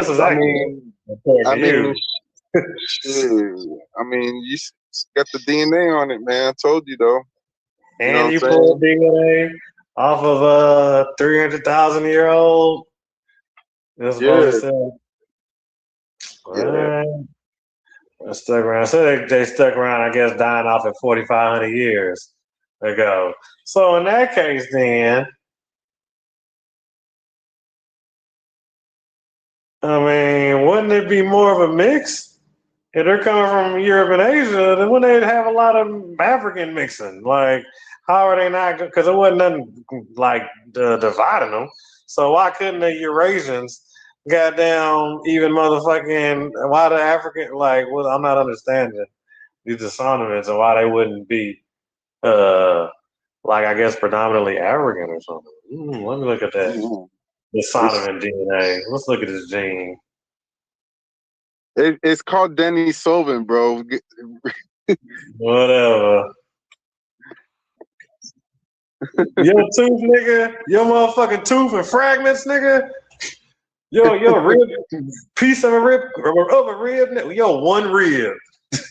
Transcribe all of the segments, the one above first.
this is I accurate, mean, according I to mean, you. shit. I mean, got the DNA on it, man. I told you though. You know And what you I'm pulled saying? DNA off of a 300,000-year-old. This is supposed Yeah, to say, yeah. well, they stuck around. So they stuck around, I guess, dying off at 4,500 years ago. So in that case, then, I mean, wouldn't it be more of a mix? If they're coming from Europe and Asia, then wouldn't they have a lot of African mixing? Like, how are they not? Because it wasn't nothing like dividing them. So why couldn't the Eurasians, goddamn, even motherfucking, why the African, like, well, I'm not understanding these dissonaments and why they wouldn't be, uh, like, I guess, predominantly African or something. Let me look at that Mhm. It's dissonant DNA. Let's look at this gene. it's called Denny Sylvan, bro. Whatever. Your tooth, nigga. Your motherfucking tooth and fragments, nigga. Your rib, piece of a rib, Yo, one rib.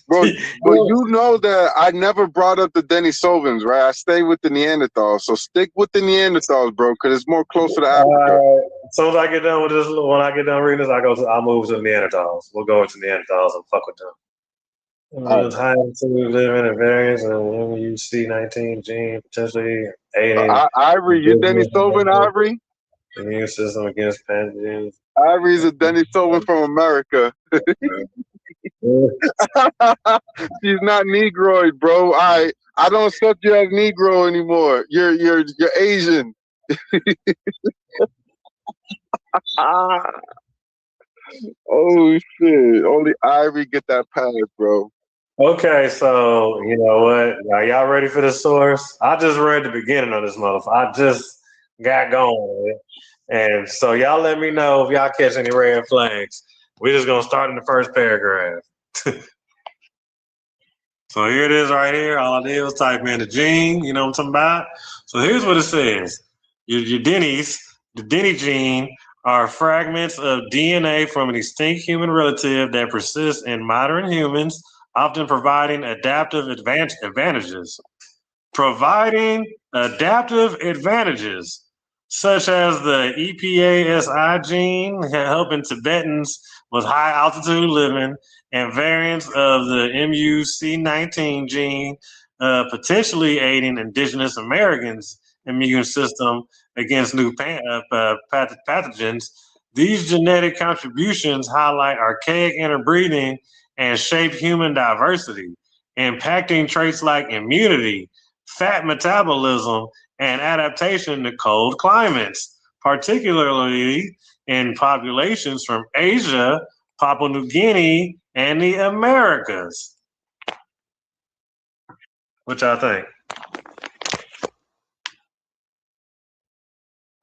Bro, but Yo, you know that I never brought up the Denisovans, right? I stay with the Neanderthals. So stick with the Neanderthals, bro, because it's more closer to Africa. as soon as I get done with this, when I get done reading this, I'll move to the Neanderthals. We'll go into Neanderthals and fuck with them. All It's high to living and variants and MUC19 gene potentially aiding right. Ivory, you Denisovan, the Ivory? immune system against pathogens. Ivory's a Denisovan from America. She's not Negroid, bro. I don't accept you as Negro anymore. You're Asian. Ah, oh shit! Only Ivory get that pass, bro. Okay, so you know what? Are y'all ready for the source? I just read the beginning of this motherfucker. I just got going with it. And so y'all let me know if y'all catch any red flags. We're just gonna start in the first paragraph. So here it is right here. All I did was type in the gene, you know what I'm talking about? So here's what it says. Your Denny's, the Denny gene are fragments of DNA from an extinct human relative that persists in modern humans, often providing adaptive advantages. Providing adaptive advantages, such as the EPASI gene, helping Tibetans with high altitude living, and variants of the MUC19 gene, potentially aiding indigenous Americans' immune system against new pathogens. These genetic contributions highlight archaic interbreeding and shape human diversity, impacting traits like immunity, fat metabolism, and adaptation to cold climates, particularly in populations from Asia, Papua New Guinea, and the Americas. What y'all think?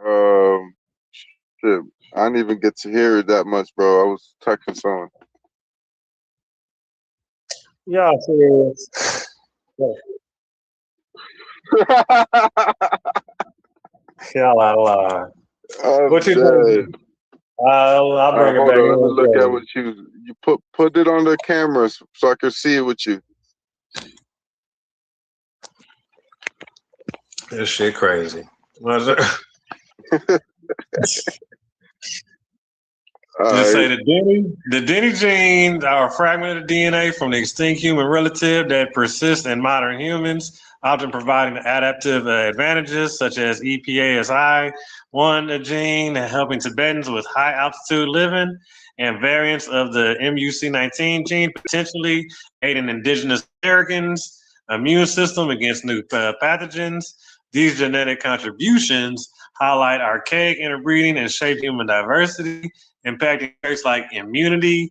Um, shit. I didn't even get to hear it that much, bro. I was texting someone. Y'all serious? Y'all out of line. I'm What you dead. think? I'll bring it Hold back on. Let me look at in. what you put it on the camera so I can see it with you. This shit crazy. Was it? All Just say right. the Denny genes are a fragment of DNA from the extinct human relative that persists in modern humans, often providing adaptive advantages such as EPASI1 gene, helping Tibetans with high altitude living, and variants of the MUC19 gene, potentially aiding indigenous Americans' immune system against new pathogens. These genetic contributions highlight archaic interbreeding and shape human diversity, impacting traits like immunity,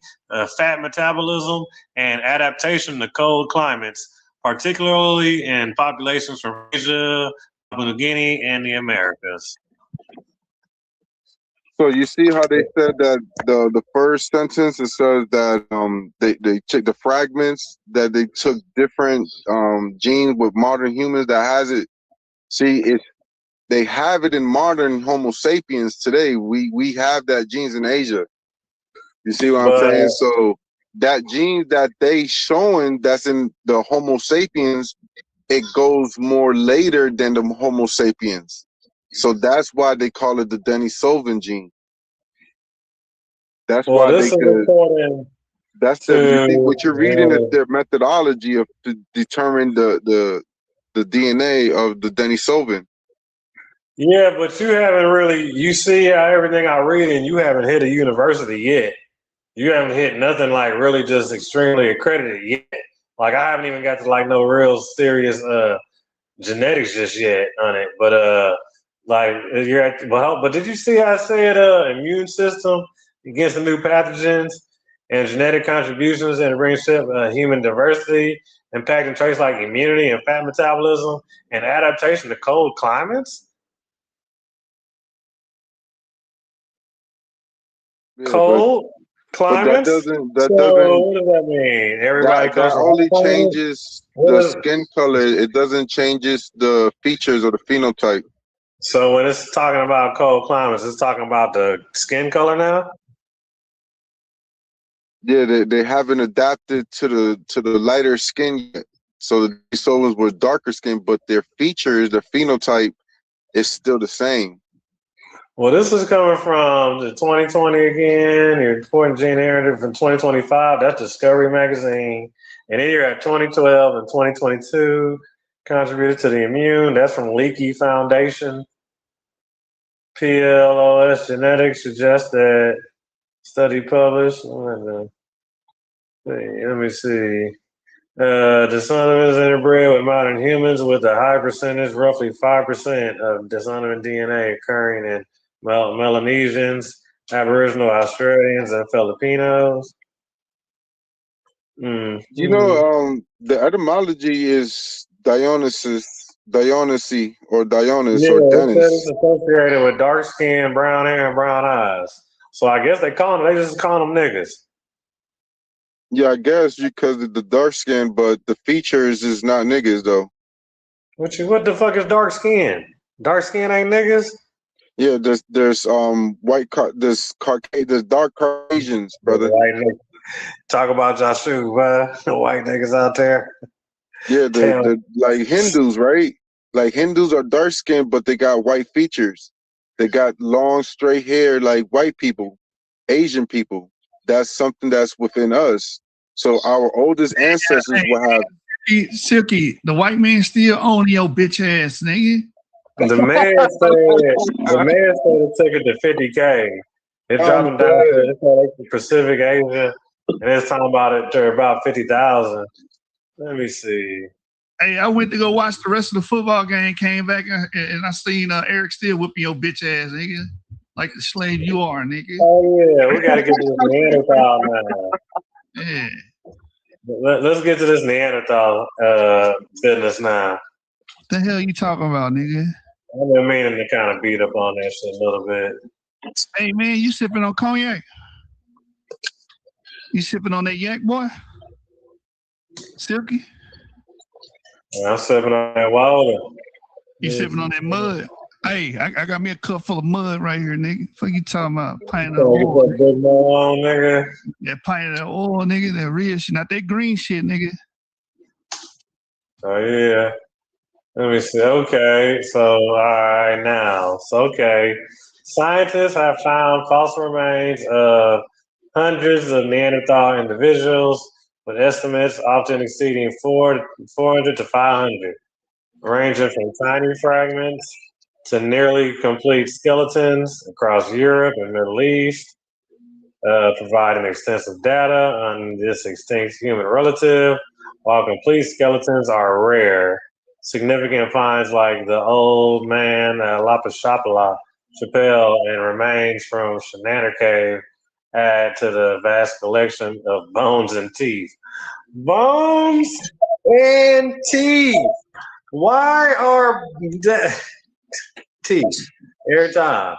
fat metabolism, and adaptation to cold climates, particularly in populations from Asia, Papua New Guinea, and the Americas. So you see how they said that the first sentence it says that they took the fragments that they took different genes with modern humans that has it. See, they have it in modern Homo sapiens today. We have that genes in Asia. You see what I'm But saying? So that gene that they showing that's in the Homo sapiens, it goes more later than the Homo sapiens. So that's why they call it the Denisovin gene. That's well, why they this is could. according That's the you see to what you're reading is their methodology of to determine the DNA of the Denisovin. yeah, but you haven't really. You see how everything I read, and you haven't hit a university yet. You haven't hit nothing like really just extremely accredited yet. Like I haven't even got to like no real serious genetics just yet on it. But like you're at but did you see how I said immune system against the new pathogens and genetic contributions and relationship human diversity, impacting traits like immunity and fat metabolism and adaptation to cold climates? Yeah, Cold but that climates? doesn't So that doesn't what does that mean? Everybody that comes that from hot only climates? changes What the is skin color. It doesn't changes the features or the phenotype. so when it's talking about cold climates, it's talking about the skin color now? Yeah, they haven't adapted to the lighter skin yet. So the Denisovans were darker skin, but their features, their phenotype is still the same. Well, this is coming from the 2020 again. You're reporting gene narrative from 2025. That's Discovery Magazine. And then you're at 2012 and 2022. Contributed to the immune. That's from Leaky Foundation. PLOS Genetics suggests that study published. Let me see. Dysonant is interbred with modern humans with a high percentage, roughly 5% of dysonant DNA occurring in Melanesians, Aboriginal Australians, and Filipinos. You Mm-hmm. know, the etymology is Dionysi, or Dionys, Yeah, or it said it's Dennis. associated with dark skin, brown hair, and brown eyes. So I guess they just call them niggas. Yeah, I guess because of the dark skin, but the features is not niggas though. What the fuck is dark skin? Dark skin ain't niggas? Yeah, there's there's dark Caucasians, The brother. white niggas. Talk about Joshua, the white niggas out there. Yeah, Damn. the like Hindus, right? Like Hindus are dark skinned, but they got white features. They got long, straight hair like white people, Asian people. That's something that's within us. So our oldest ancestors will have. Silky, the white man still own your bitch ass, nigga. The man said it took it to 50K. It's I'm dropping down to dead. it's like the Pacific Asia, and it's talking about it to about 50,000. Let me see. Hey, I went to go watch the rest of the football game, came back, and I seen Eric still whipping your bitch ass, nigga. Like the slave you are, nigga. Oh yeah, we got to get to this Neanderthal now. Yeah. Let's get to this Neanderthal business now. What the hell you talking about, nigga? I've been meaning to kind of beat up on that shit a little bit. Hey man, you sipping on cognac? You sipping on that yak, boy? Silky? I'm sipping on that water. You sipping on that mud? Hey, I got me a cup full of mud right here, nigga. Fuck you talking about? Pint of oil. That big on, nigga. That pint of that oil, nigga. That real shit, not that green shit, nigga. Oh yeah. Let me see. Okay, so all right now. So okay, scientists have found fossil remains of hundreds of Neanderthal individuals, with estimates often exceeding 400 to 500, ranging from tiny fragments to nearly complete skeletons across Europe and Middle East, providing extensive data on this extinct human relative. While complete skeletons are rare, significant finds like the old man Lapashapala Chappelle and remains from Shenandoah Cave add to the vast collection of bones and teeth. Bones and teeth. Why are teeth every time?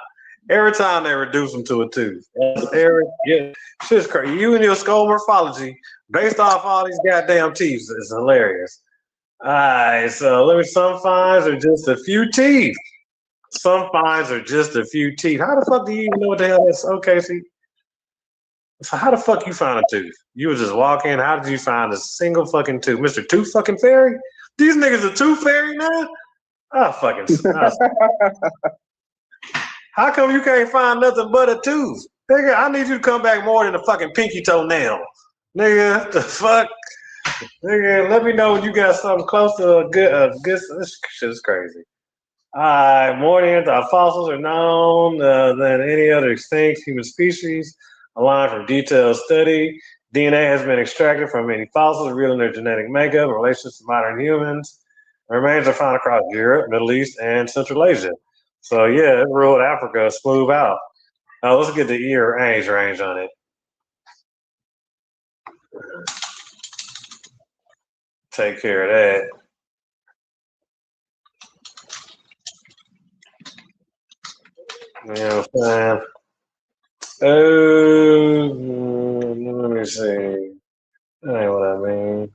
Every time they reduce them to a tooth. Shit's crazy. You and your skull morphology, based off all these goddamn teeth, is hilarious. Alright, so let me. Some finds are just a few teeth. Some finds are just a few teeth. How the fuck do you even know what the hell that's? Okay, see. So how the fuck you found a tooth? You was just walking. How did you find a single fucking tooth, Mister Tooth fucking Fairy? These niggas a tooth fairy now? Oh fucking. How come you can't find nothing but a tooth? Nigga, I need you to come back more than a fucking pinky toenail. Nigga, the fuck? Nigga, let me know when you got something close to a good. This shit is crazy. More fossils are known than any other extinct human species. A line from detailed study. DNA has been extracted from many fossils, revealing their genetic makeup in relation to modern humans. The remains are found across Europe, Middle East, and Central Asia. So yeah, it ruled Africa smooth out. Now let's get the year age range on it. Take care of that. You know what I'm saying? Let me see. That ain't what I mean.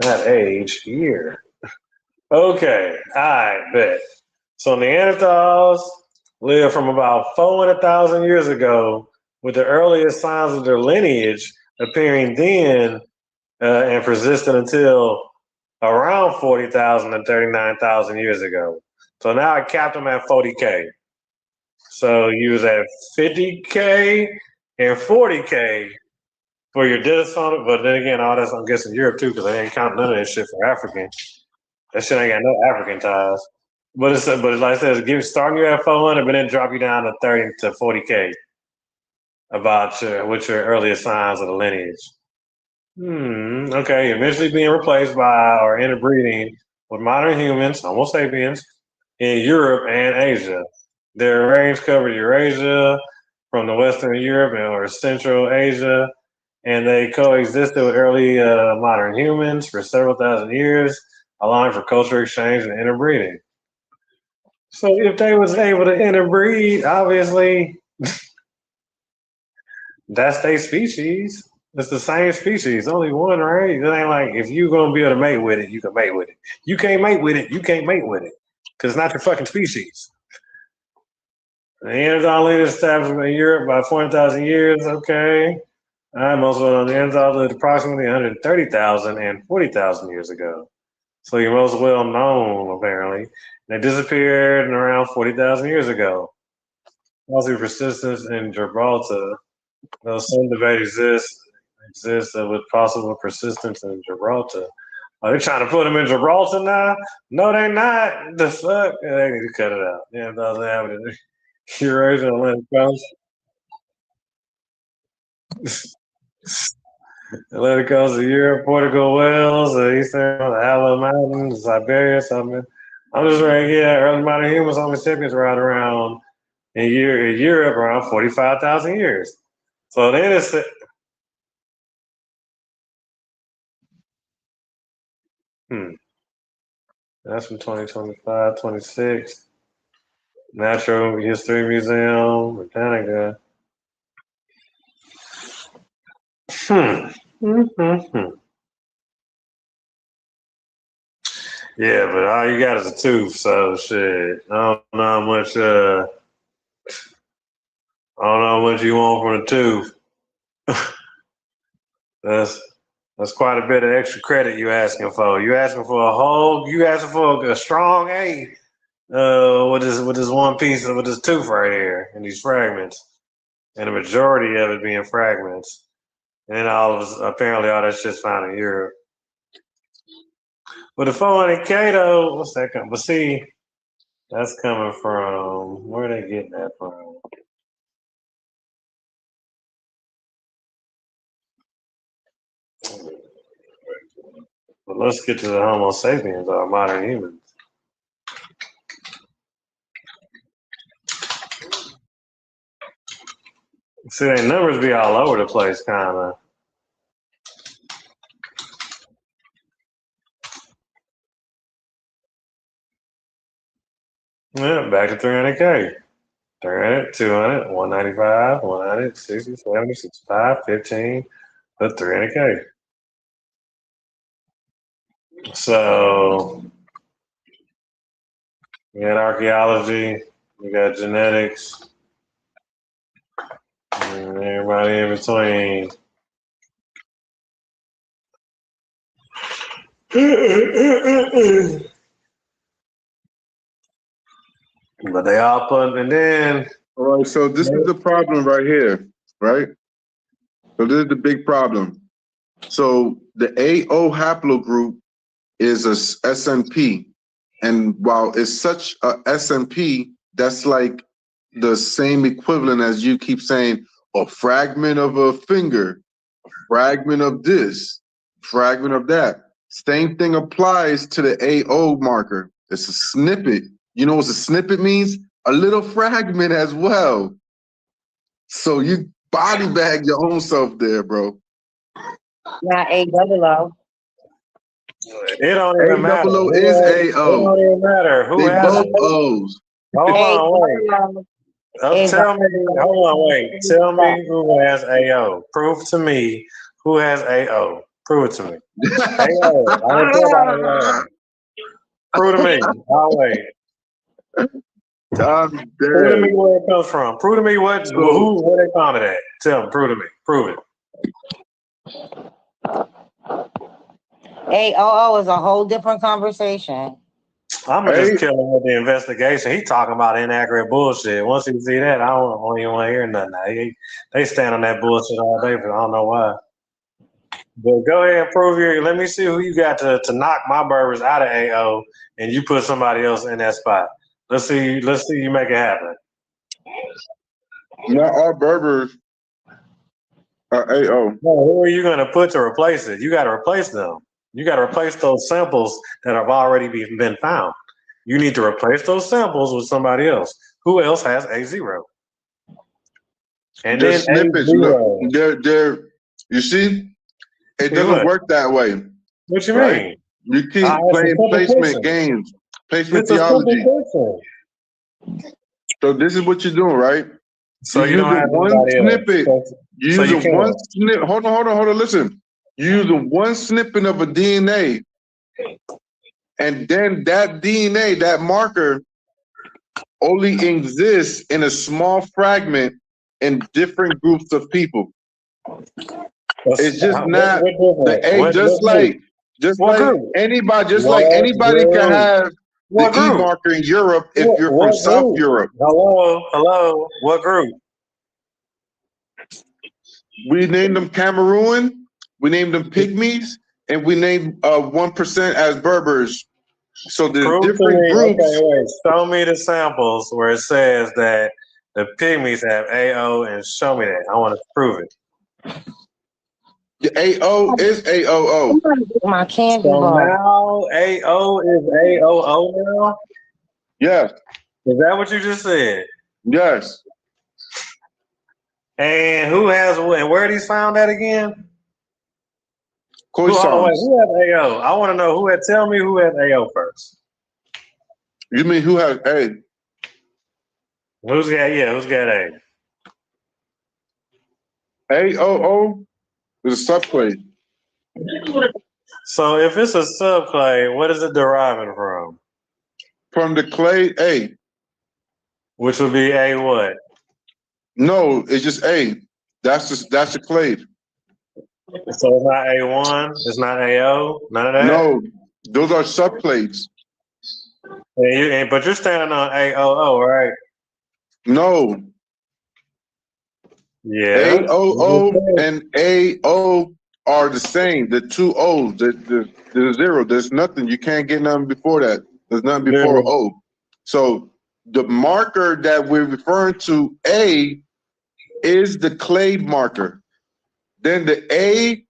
Not age, year. Okay, I bet. So Neanderthals lived from about 400,000 years ago, with the earliest signs of their lineage appearing then and persisted until around 40,000 and 39,000 years ago. So now I capped them at 40K. So you was at 50K and 40K for your dinosaur, but then again, all that's I'm guessing Europe too, because they ain't counting none of that shit for African. That shit ain't got no African ties. But it's like I said, starting you at 400, but then drop you down to 30 to 40K about with your earliest signs of the lineage. Okay, eventually being replaced by or interbreeding with modern humans, Homo sapiens, in Europe and Asia. Their range covered Eurasia from the Western Europe or Central Asia, and they coexisted with early modern humans for several thousand years, allowing for cultural exchange and interbreeding. So if they was able to interbreed, obviously that's their species. It's the same species, only one, right? It ain't like if you gonna be able to mate with it, you can mate with it. You can't mate with it, you can't mate with it, because it's not your fucking species. The Neanderthal leaders established in Europe by 400,000 years. Okay, most of the Neanderthal lived approximately 130,000 and 40,000 years ago. So you're most well known, apparently. They disappeared around 40,000 years ago. Also, persistence in Gibraltar. Though some debate exists with possible persistence in Gibraltar. Are they trying to put them in Gibraltar now? No, they're not. The fuck? Yeah, they need to cut it out. Yeah, doesn't have it. Eurasia, Atlantic coast. Atlantic coast of Europe, Portugal, Wales, the Eastern, the Allo Mountains, Siberia, something. I'm just right here. Early modern humans, Homo sapiens, right around in Europe around 45,000 years. So then it's that's from 2025, 26. Natural History Museum, Britannica. Hmm. Yeah, but all you got is a tooth, so shit. I don't know how much. I don't know how much you want from the tooth. That's that's quite a bit of extra credit you asking for. You asking for a whole. You asking for a strong A. With this one piece with this tooth right here and these fragments, and the majority of it being fragments, and apparently all that shit's found in Europe. But the 400K though, what's that coming? But see, that's coming from where are they getting that from? But let's get to the Homo sapiens, our modern humans. See, their numbers be all over the place, kind of. Yeah, back to 300K. 300, 200, 195, 100, 60, 70, 65, 15, but 300K. So we got archaeology, we got genetics, And everybody in between. But they all put, and then. All right, so this is the problem right here, right? So this is the big problem. So the AO haplogroup is a SNP, and while it's such a SNP, that's like the same equivalent as you keep saying, a fragment of a finger, a fragment of this, fragment of that. Same thing applies to the AO marker. It's a snippet. You know what a snippet means? A little fragment as well. So you body bag your own self there, bro. Not A-double-O. It don't even matter. A-double-O is A-O. It don't even matter. Who they has both it? O's. Hold on, wait. Tell me, hold on, wait. Tell me who has AO. Prove to me who has AO. Prove it to me. AO. I don't care about AO. Prove to me. I'll wait. I'm dead. Prove to me where it comes from. Prove to me where they found it at. Tell me. Prove to me. Prove it. AOO is a whole different conversation. I'm gonna just kill him with the investigation. He talking about inaccurate bullshit. Once you see that, I don't even want to hear nothing. They stand on that bullshit all day, but I don't know why. But go ahead and prove your. Let me see who you got to knock my Berbers out of AO, and you put somebody else in that spot. Let's see you make it happen. Not all Berbers are AO. No, who are you gonna put to replace it? You got to replace them. You got to replace those samples that have already been found. You need to replace those samples with somebody else. Who else has A0? And They're then snippets. A0. Look, they're. You see, it doesn't work that way. What you right? mean? You keep playing placement games, placement theology. So this is what you're doing, right? So you use don't one snippet. You use one snip. Hold on. Listen. You use one snippet of a DNA, and then that DNA, that marker, only exists in a small fragment in different groups of people. It's just not the A. Just like anybody can have the E marker in Europe if you're from South Europe. Hello. What group? We named them Cameroon, we named them Pygmies, and we named 1% as Berbers. So there's different groups. Okay, wait. Show me the samples where it says that the Pygmies have AO, and show me that. I want to prove it. The AO is AOO. My candy so bar. now AO is AOO now? Yes. Is that what you just said? Yes. And who has what? And where are these found at again? Who has AO? I want to know who had. Tell me who has AO first. You mean who has A? Who's got A? AOO is a subclade. So if it's a subclade, what is it deriving from? From the clade A. Which would be A what? No, it's just A. That's the clade. So it's not A1, it's not AO, none of that? No, those are subclades. But you're standing on AOO, right? No. Yeah. AOO and AO are the same. The two O's. There's zero. There's nothing. You can't get nothing before that. There's nothing before O. So the marker that we're referring to, A, is the clade marker. Then the A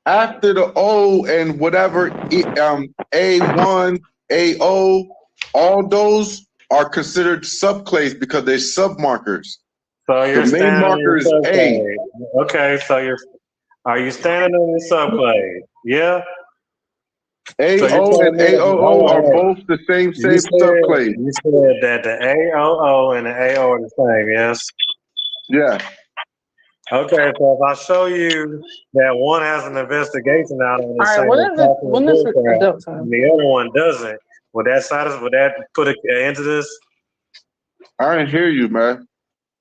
after the O and whatever, A1, AO, all those are considered subclades because they're submarkers. So you're the main marker is A. Okay, so are you standing on the subclade? Yeah. AO and AOO are both the same subclade. You said that the AOO and the AO are the same, yes? Yeah. Okay, so if I show you that one has an investigation out on the same and the other one doesn't, would that put an end to this? I didn't hear you, man.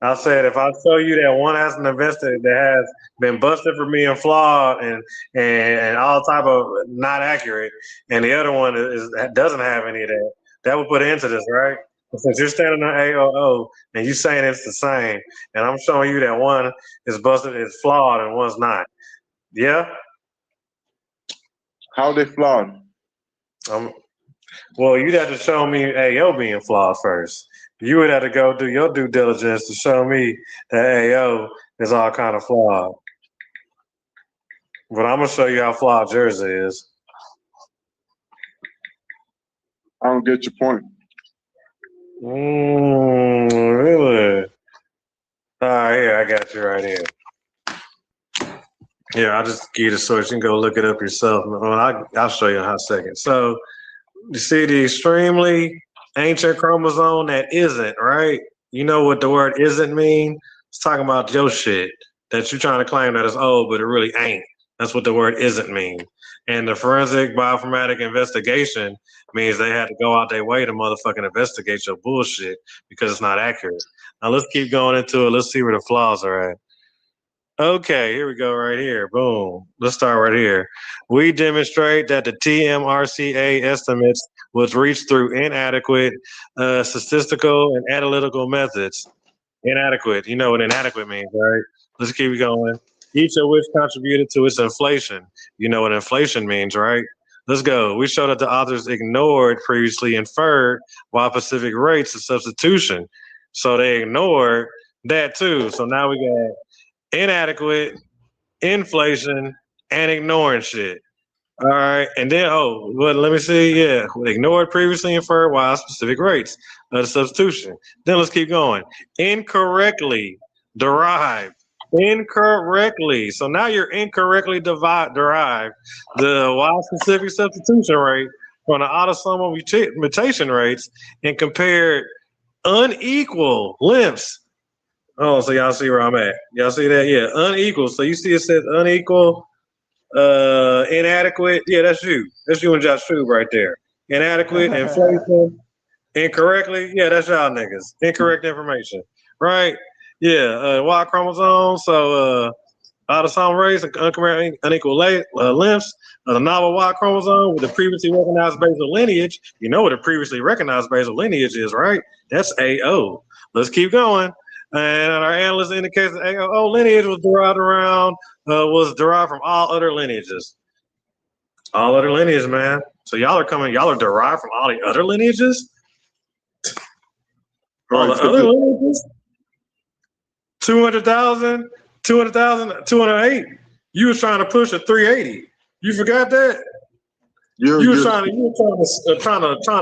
I said if I show you that one has an investor that has been busted for being flawed and all type of not accurate, and the other one doesn't have any of that, that would put an end to this, right? Since you're standing on AOO and you saying it's the same, and I'm showing you that one is busted, is flawed, and one's not. Yeah. How they flawed? Well, you'd have to show me AO being flawed first. You would have to go do your due diligence to show me that AO is all kind of flawed. But I'm gonna show you how flawed yours is. I don't get your point. Really? All right, here, I got you right here. Here, I'll just give you the source. You can go look it up yourself. I'll show you in a hot second. So, you see the extremely ancient chromosome that isn't, right? You know what the word isn't mean? It's talking about your shit that you're trying to claim that it's old, but it really ain't. That's what the word isn't mean. And the forensic bioinformatic investigation means they had to go out their way to motherfucking investigate your bullshit because it's not accurate. Now let's keep going into it. Let's see where the flaws are at. Okay, here we go right here. Boom. Let's start right here. We demonstrate that the TMRCA estimates was reached through inadequate statistical and analytical methods. Inadequate. You know what inadequate means, right? Let's keep going. Each of which contributed to its inflation. You know what inflation means, right? Let's go. We showed that the authors ignored previously inferred Y-specific rates of substitution. So they ignored that too. So now we got inadequate, inflation, and ignoring shit. All right, and then let me see. Yeah, ignored previously inferred Y-specific rates of the substitution. Then let's keep going. Incorrectly derived. Incorrectly. So now you're incorrectly derived the Y-specific substitution rate from the autosomal mutation rates and compared unequal lengths. Oh, so y'all see where I'm at. Y'all see that? Yeah, unequal. So you see it says unequal, inadequate. Yeah, that's you. That's you and Josh True right there. Inadequate, inflation, incorrectly. Yeah, that's y'all niggas. Incorrect information. Right? Yeah, Y chromosome. So autosomal rates and unequal lengths of the novel Y chromosome with the previously recognized basal lineage. You know what a previously recognized basal lineage is, right? That's AO. Let's keep going. And our analyst indicates that AO lineage was derived from all other lineages. All other lineages, man. So y'all are derived from all the other lineages? All the other lineages? 200,000, 208. You was trying to push a 380. You forgot that? You were trying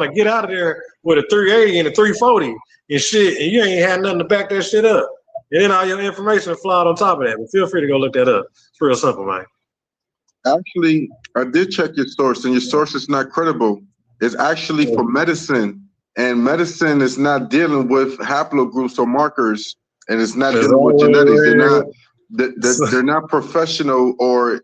to get out of there with a 380 and a 340 and shit, and you ain't had nothing to back that shit up. And then all your information flawed on top of that. But feel free to go look that up. It's real simple, man. Actually, I did check your source, and your source is not credible. It's actually for medicine, and medicine is not dealing with haplogroups or markers, and it's not dealing with genetics. They're not professional or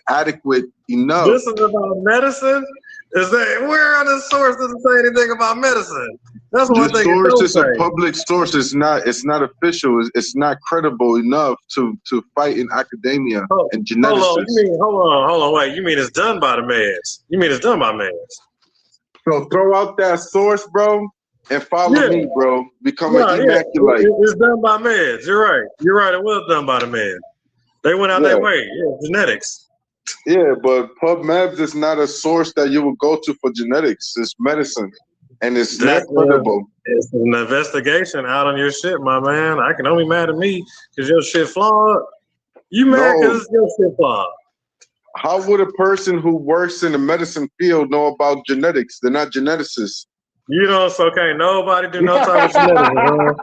adequate enough. This is about medicine. Where on the source doesn't say anything about medicine? That's what the source is a public source. It's not official. It's not credible enough to fight in academia and genetics. Hold on, wait. You mean it's done by the meds? You mean it's done by meds? So throw out that source, bro, and follow me, bro. Become an immaculate. It's done by meds. You're right. It was done by the meds. They went out their way. Yeah, genetics. Yeah, but PubMed is not a source that you would go to for genetics. It's medicine, and it's not credible. It's an investigation out on your shit, my man. I can only be mad at me because your shit flawed. You mad because your shit flawed. How would a person who works in the medicine field know about genetics? They're not geneticists. You know, it's okay. Nobody do no type of genetics, man.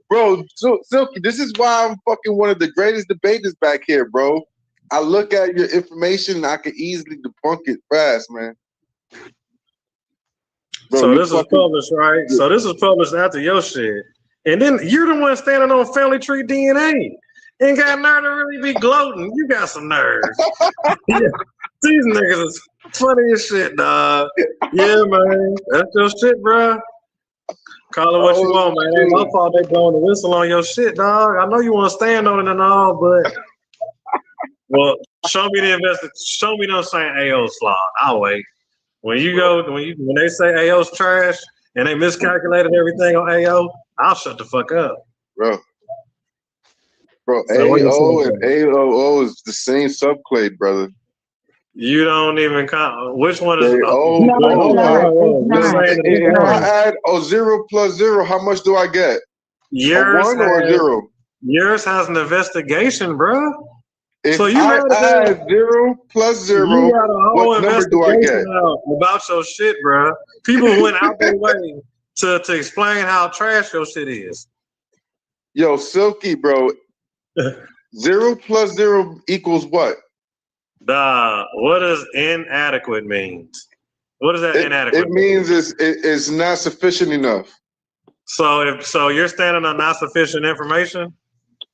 Bro, Silky, this is why I'm fucking one of the greatest debaters back here, bro. I look at your information and I can easily debunk it fast, man. Bro, so this is published, right? So this is published after your shit. And then you're the one standing on family tree DNA. Ain't got nerve to really be gloating. You got some nerve. Yeah. These niggas is funny as shit, dog. Yeah, man. That's your shit, bro. Call it what you Oh, want, man. Ain't my fault they blowing the whistle on your shit, dog. I know you want to stand on it and all, but well, show me show me them saying AO's flawed. I'll wait. When they say AO's trash and they miscalculated everything on AO, I'll shut the fuck up. bro. So what you AO saying, and AOO is the same subclade, brother. you don't even count. Which one is? They Oh, No, it's not. It's you're not. saying If it's I one. add 0 plus 0, how much do I get? A Yours 1 or a has 0? yours has an investigation, bro. If So you I mad add 0 plus 0, You got a whole what number do I investigation get? out about your shit, bro. People went out their way to explain how trash your shit is. Yo, Silky, bro. 0 plus 0 equals what? What does inadequate mean? What does that inadequate It mean? means it's not sufficient enough. So you're standing on not sufficient information?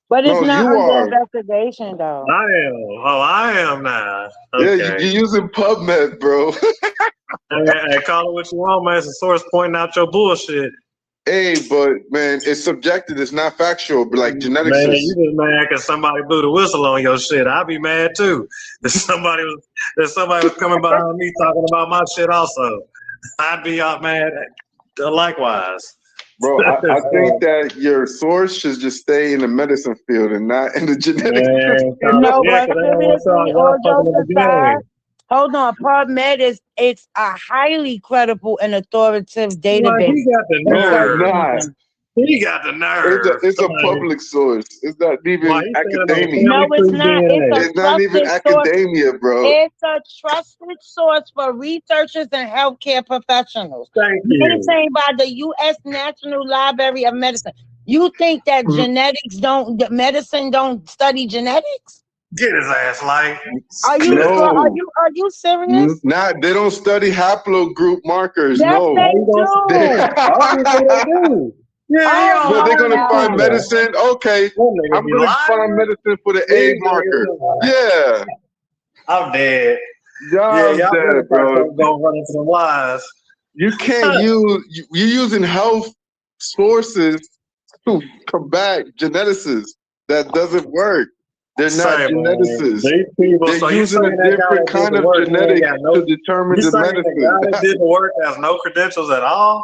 But it's No, not you under are. investigation, though. I am. Oh, I am now. Yeah, Okay. you're using PubMed, bro. Hey, call it what you want, man. It's a source pointing out your bullshit. Hey, but man, it's subjective. It's not factual. But like genetics Man, is. you just mad because somebody blew the whistle on your shit. I'd be mad too. If somebody was coming behind me talking about my shit also. I'd be out mad likewise. Bro, I think that your source should just stay in the medicine field and not in the genetics. No, yeah, but 'cause they don't want seriously, y'all all fucking jokes with the aside, game. hold on. PubMed it's a highly credible and authoritative Like, database. he got the No, it's nerve. not. He got the nerve. It's a public source. It's not even Why he standing on academia. No, it's family not. tree It's a DNA? It's not even trusted source. academia, bro. It's a trusted source for researchers and healthcare professionals. Thank you. Maintained by the U.S. National Library of Medicine. You think that medicine don't study genetics? Get his ass like. Are you No. are you serious? They don't study haplogroup markers. Yes, No. they do. Obviously they do. Yeah, Oh, But they're no, gonna no. find medicine. Okay, I'm gonna find medicine for the A marker. Yeah, I'm dead. y'all Y'all dead, bro. Don't run into some lies. You can't you're using health sources to combat geneticists. That doesn't work. They're not geneticists. These people, They're so using a different kind of genetics to determine the medicine. The guy that did the work has no credentials at all?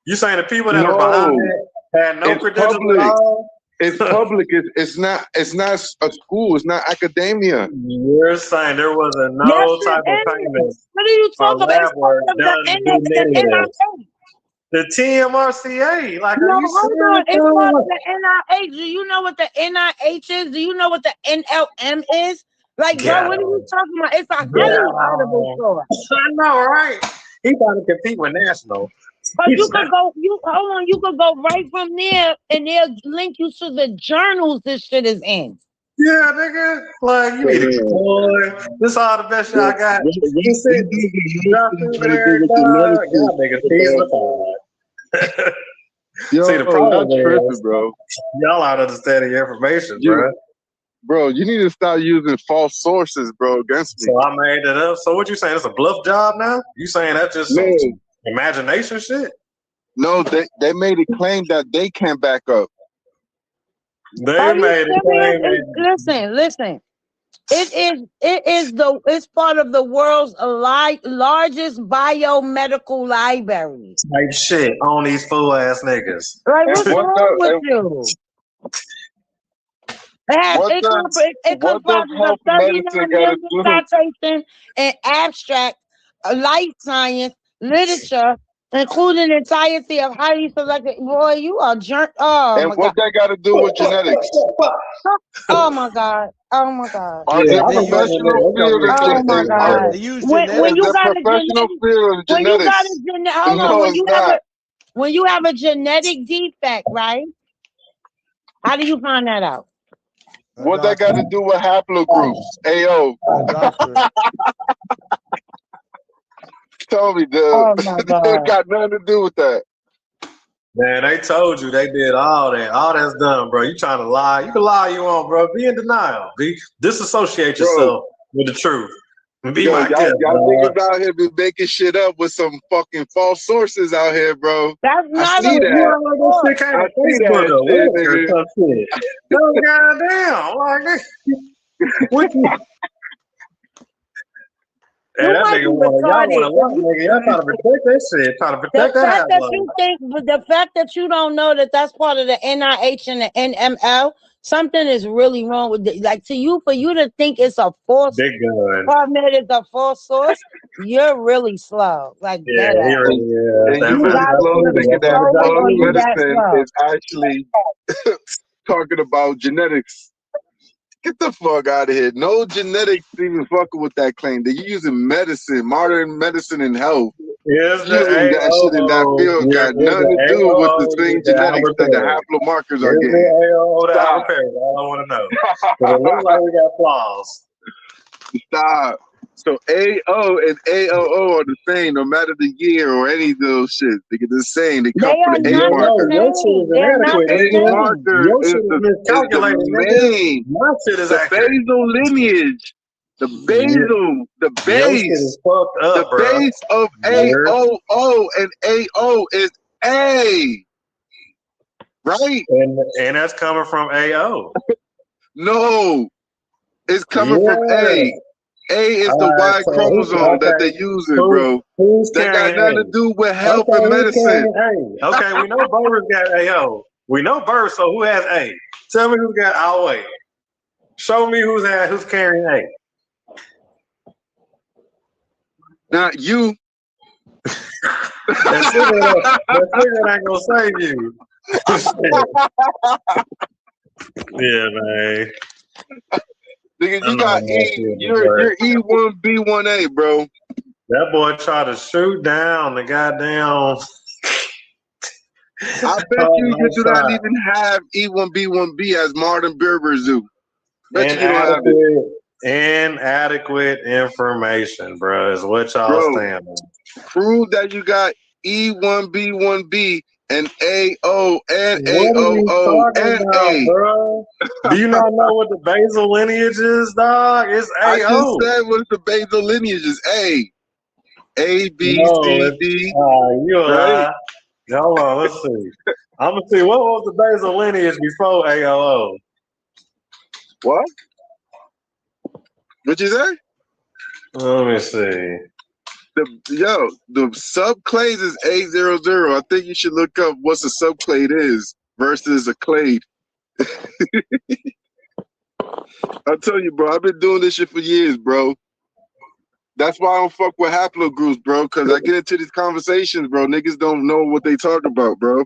You saying the people that are behind it had no credentials at all? It's public. It's not a school. It's not academia. You're saying there wasn't no type of payment. What are you talking about? It's part of the NIH. The TMRCA. Like, No, are you hold serious? on. It's part of the NIH. Do you know what the NIH is? Do you know what the NLM is? Like, bro, what are you talking about? It's a highly credible source. I know, right? He got to compete with national. But you could go right from there and they'll link you to the journals this shit is in. Yeah, nigga. Like, you need to boy. This is all the best shit I got. You said y'all niggas teasing the pod. Yo, see, the problem that's is, tripping, bro. Y'all not understanding your information, bro. Bro, you need to stop using false sources, bro, against me. So I made it up. So what you saying? It's a bluff job now? You saying that's just some imagination shit? No, they made a claim that they can't back up. They made a claim. Listen. It's part of the world's largest biomedical library. Like shit on these fool ass niggas. Like, what's wrong with you? It comprises of 39 million citations and abstract life science literature, including the entirety of highly selected. Boy, you are and what that got to do with genetics? Oh my god! Oh my god! Are there professional field? Oh my god! When you got a professional field of genetics? When you have a genetic defect, right? How do you find that out? What that got to do with haplogroups? AO. Tell me, dude. Oh my god! It got nothing to do with that. Man, they told you they did all that. All that's done, bro. You trying to lie. You can lie you want, bro. Be in denial. Disassociate yourself with the truth. Be my guest, y'all niggas out here be making shit up with some fucking false sources out here, bro. That's not see a that. Shit came I on see Facebook that or shit, what or nigga. some shit. No goddamn. Like, what you? Hey, that might nigga be y'all want retarded. to lie, nigga. Y'all trying to protect that shit. Trying to The protect that fact that half-life. you think, the fact that you don't know that that's part of the NIH and the NML, something is really wrong with it. Like, for you to think it's a false Big gun. permit is a false source, you're really slow. Like Yeah, that. he really is. And you really slow thinking that false medicine is actually talking about genetics. Get the fuck out of here. No genetics even fucking with that claim. They're using medicine, modern medicine and health. Yes, Using that shit in that field got nothing to do with the same genetics that the haplomorphers are getting. The Albert Perry, all I want to know. So it looks like we got flaws. Stop. So AO and AOO are the same, no matter the year or any of those shit. They're the same. They come from the A marker. Your shit is inadequate. The A marker your is shit is miscalculated, the main. My shit is the accurate. basal lineage. The basal, the base, is fucked up, the base of AOO and AO is A, right? And that's coming from AO. No, it's coming from A. A is the Y chromosome that they're using, bro. That got nothing to do with health and medicine. Okay, we know Burber's got AO. We know Burr, so who has A? Tell me who's got our way. Show me who's carrying A. Not you. That figure ain't gonna save you. Yeah, man. Nigga, you got you're E1B1A, bro. That boy tried to shoot down the goddamn. I bet you do not even have E1B1B as modern Berber Zoo. Bet you don't have it. Inadequate information, bro, is what y'all stand on. Prove that you got E1B1B and AO and AOO and A. Bro? Do you not know what the basal lineage is, dog? It's AO. I just said what the basal lineage is. A, B, C, D. You a right? lie. Hold on, let's see. I'm gonna see what was the basal lineage before AOO. What? What you say? Let me see. The subclade is A00. I think you should look up what a subclade is versus a clade. I'll tell you, bro. I've been doing this shit for years, bro. That's why I don't fuck with haplogroups, bro. Because I get into these conversations, bro. Niggas don't know what they talk about, bro.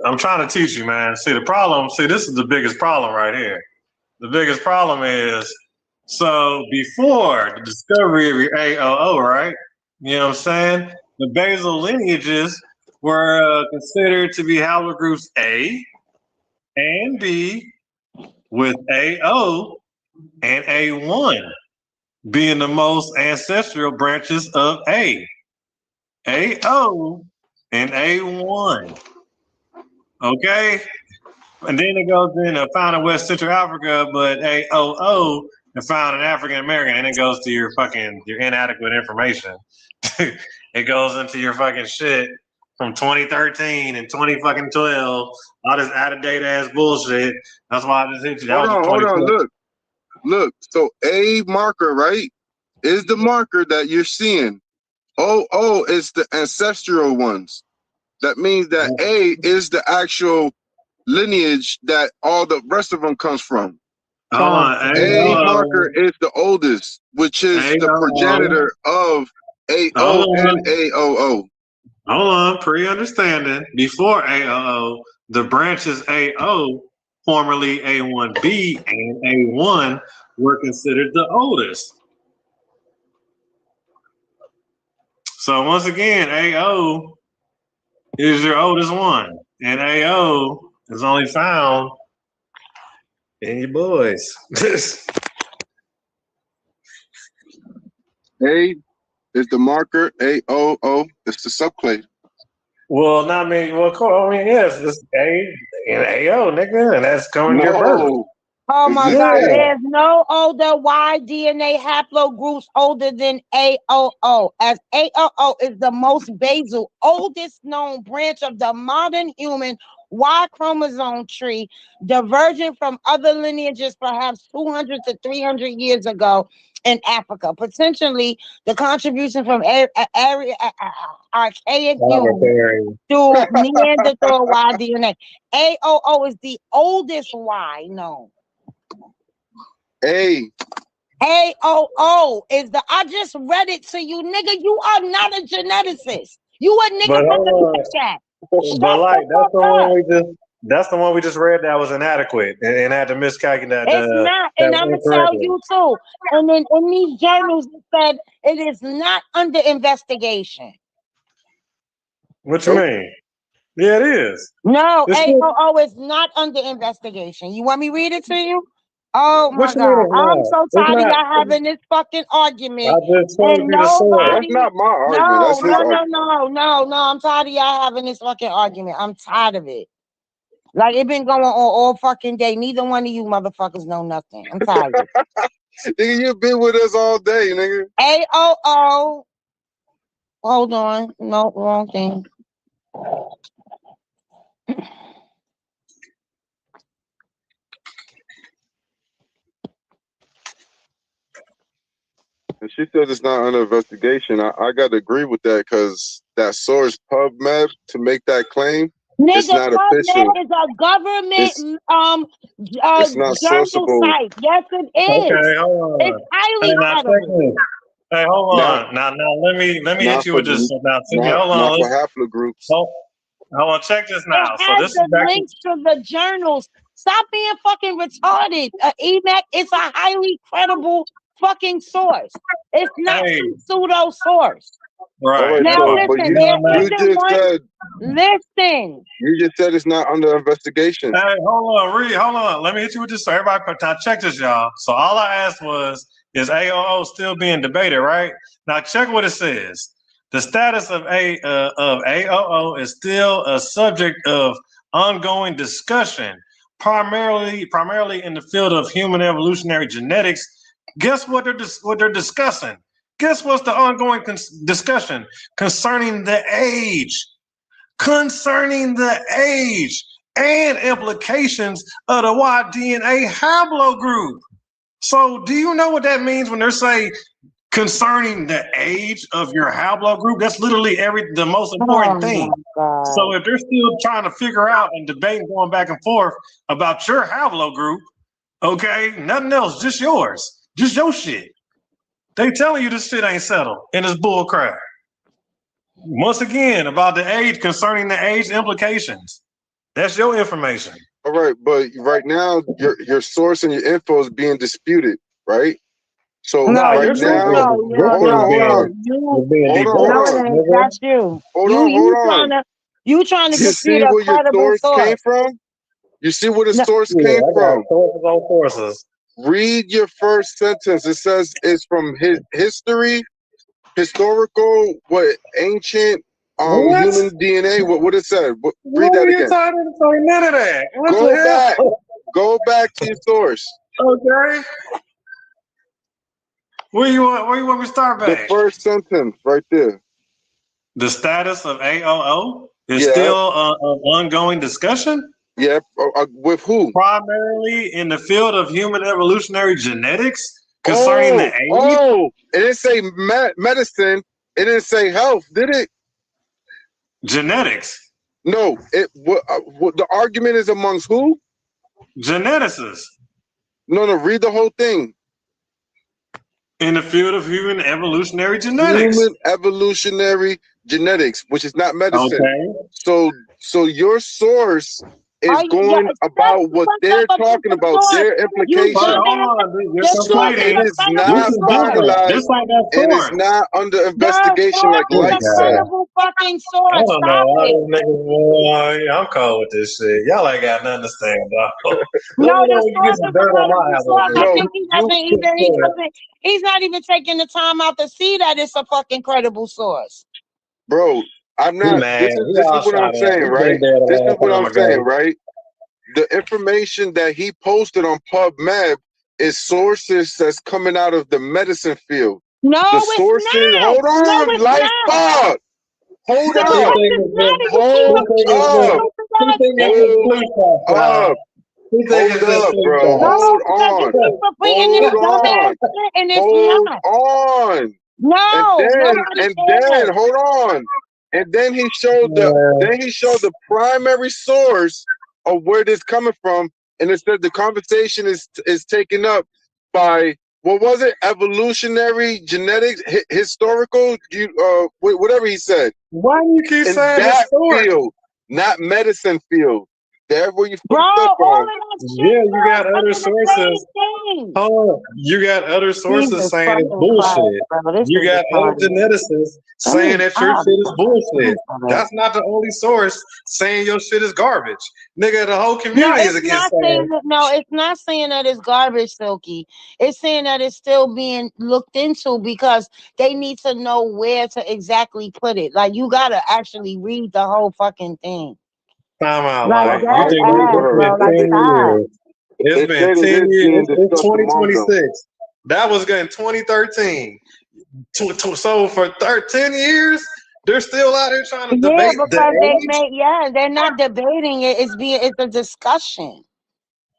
I'm trying to teach you, man. See, this is the biggest problem right here. The biggest problem is, so before the discovery of your AOO, right? You know what I'm saying? The basal lineages were considered to be haplogroups A and B, with AO and A1 being the most ancestral branches of A. AO and A1. Okay? And then it goes in found in West Central Africa, but AOO and found in African American, and it goes to your inadequate information. It goes into your fucking shit from 2013 and 2012, all this out of date ass bullshit. That's why I just hit you. Hold on, look. So A marker, right, is the marker that you're seeing. OO is the ancestral ones. That means that A is the actual lineage that all the rest of them comes from. Hold on. A marker is the oldest, which is the progenitor of AO and AOO. Hold on, pre-understanding. Before AOO, the branches AO, formerly A1B and A1, were considered the oldest. So once again, AO is your oldest one, and AO is only found in your boys. A is the marker, AOO is the subclade. Well, yes, it's A and AO, nigga, and that's coming your birth. Oh my just God, Yeah. there's no older Y DNA haplogroups older than AOO, as AOO is the most basal, oldest known branch of the modern human Y chromosome tree, diverging from other lineages perhaps 200 to 300 years ago in Africa. Potentially, the contribution from archaic humans to Neanderthal Y DNA. AOO is the oldest Y known. AOO is the. I just read it to you, nigga. You are not a geneticist. You a nigga But from the chat. but like that's the one we just read that was inadequate and had to miscalculate It's not, that and I'm gonna tell incorrectly. you too. And then in these journals, it said it is not under investigation. What you mean? Yeah, it is. No, It's AOO is not under investigation. You want me to read it to you? Oh my what you mean God. it's I'm not? so It's tired of not. y'all having this fucking I argument. just told And you the source. that's nobody, not my argument. no, That's his no, no, argument. no. I'm tired of y'all having this fucking argument. I'm tired of it. Like it been going on all fucking day. Neither one of you motherfuckers know nothing. I'm tired of it. Nigga, you been with us all day, nigga. AOO. Hold on. No, wrong thing. And she says it's not under investigation. I got to agree with that because that source PubMed to make that claim, it's Nigga, not official. PubMed is a government It's not journal sourceable. site. Yes, it is. Okay, hold on. It's highly Hey, now check credible. this. Hey, hold Not, on. Now let me not hit you for with this. Now, Silky, hold not on. for haplogroups. Hold on. Check this now. It So has this is the back. links to the journals. Stop being fucking retarded. EMAC, it's a highly credible fucking source. It's not Hey, some pseudo source. All right. right, Now so but listen, you there just isn't one. said Listen. you just said it's not under investigation. Hey, hold on, Reed. Hold on. Let me hit you with this. So everybody, now check this, y'all. So all I asked was, is AOO still being debated, right? Now check what it says. The status of AOO is still a subject of ongoing discussion, primarily in the field of human evolutionary genetics. Guess what they're discussing? Guess what's the ongoing discussion concerning the age? Concerning the age and implications of the Y-DNA haplogroup. So do you know what that means when they're saying concerning the age of your haplogroup? That's literally the most important thing. So if they're still trying to figure out and debating going back and forth about your haplogroup, okay, nothing else, just yours, just your shit. They telling you this shit ain't settled and it's bull crap. Once again, about the age, concerning the age implications. That's your information. All right, but right now your source and your info is being disputed, right? So No, right your now, hold on. That's you. Hold on. You trying to You dispute see a where your credible source came from? You see where the source came from? Sources on sources. Read your first sentence. It says it's from history, historical, ancient, human DNA. What it said? Read that again. None of that. Go back to your source. Okay. Where you want me to start back? The first sentence right there. The status of AOO is still an ongoing discussion? Yeah, with who? Primarily in the field of human evolutionary genetics concerning the age? Oh, it didn't say medicine. It didn't say health, did it? Genetics. No, the argument is amongst who? Geneticists. No, read the whole thing. In the field of human evolutionary genetics. Human evolutionary genetics, which is not medicine. Okay. So your source is going about what they're talking about, their implications. Hold on, you're conflating. It is not finalized, and it's not under investigation like life said. Fucking source. I don't know. All these niggas, boy, I'm cold with this shit. Y'all ain't got nothing to stand about. No, the source is a credible source. I think he doesn't. He's not even taking the time out to see that it's a fucking credible source. Bro, I'm not. This is what I'm saying, right? This is what I'm saying, right? the information that he posted on PubMed is sources that's coming out of the medicine field. No, The it's sources, not. hold No, on, it's life not. up. Hold No, up. it's not. You Hold up. Hold up, bro. No, Hold because you on. keep repeating this Hold dumbass on. shit, and it's Hold not. on. No, nobody And cares. then hold on. And then he showed the primary source of where this coming from. And it said the conversation is taken up by, what was it? Evolutionary genetics, historical, whatever he said. Why do you keep In saying that historic? field, not medicine field. There where you Bro, fucked up all on. of that shit, Yeah, you bro, got other fucking the same sources. thing. Hold on. You got other sources Jesus saying it's fucking Christ, bullshit. bro. This You is got other retarded. geneticists saying that your shit is bullshit. That's not the only source saying your shit is garbage. Nigga, the whole No, community is it's against not saying saying. that. No, it's not saying that it's garbage, Silky. It's saying that it's still being looked into because they need to know where to exactly put it. Like you gotta actually read the whole fucking thing. Time out, Like like, you I that's think agree with ass, it's her. been bro. Like 10 stop. years. It's It been said it 10 is years. being It's discussed among them. 2026. That was in 2013. So for 10 years, they're still out here trying to Yeah, debate the because they age make they're not debating it. It's a discussion.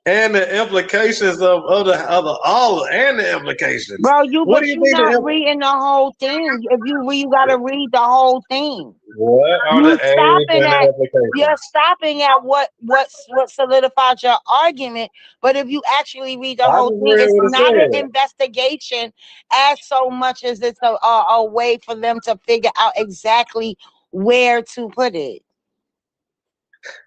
and the implications of all and the implications. Bro, What do but you you think not reading the whole thing. If you read, you gotta read the whole thing. what are the age and the You're implications? stopping at what solidifies your argument. But if you actually read the I whole just thing, read it's what it not an said. investigation as so much as it's a way for them to figure out exactly where to put it.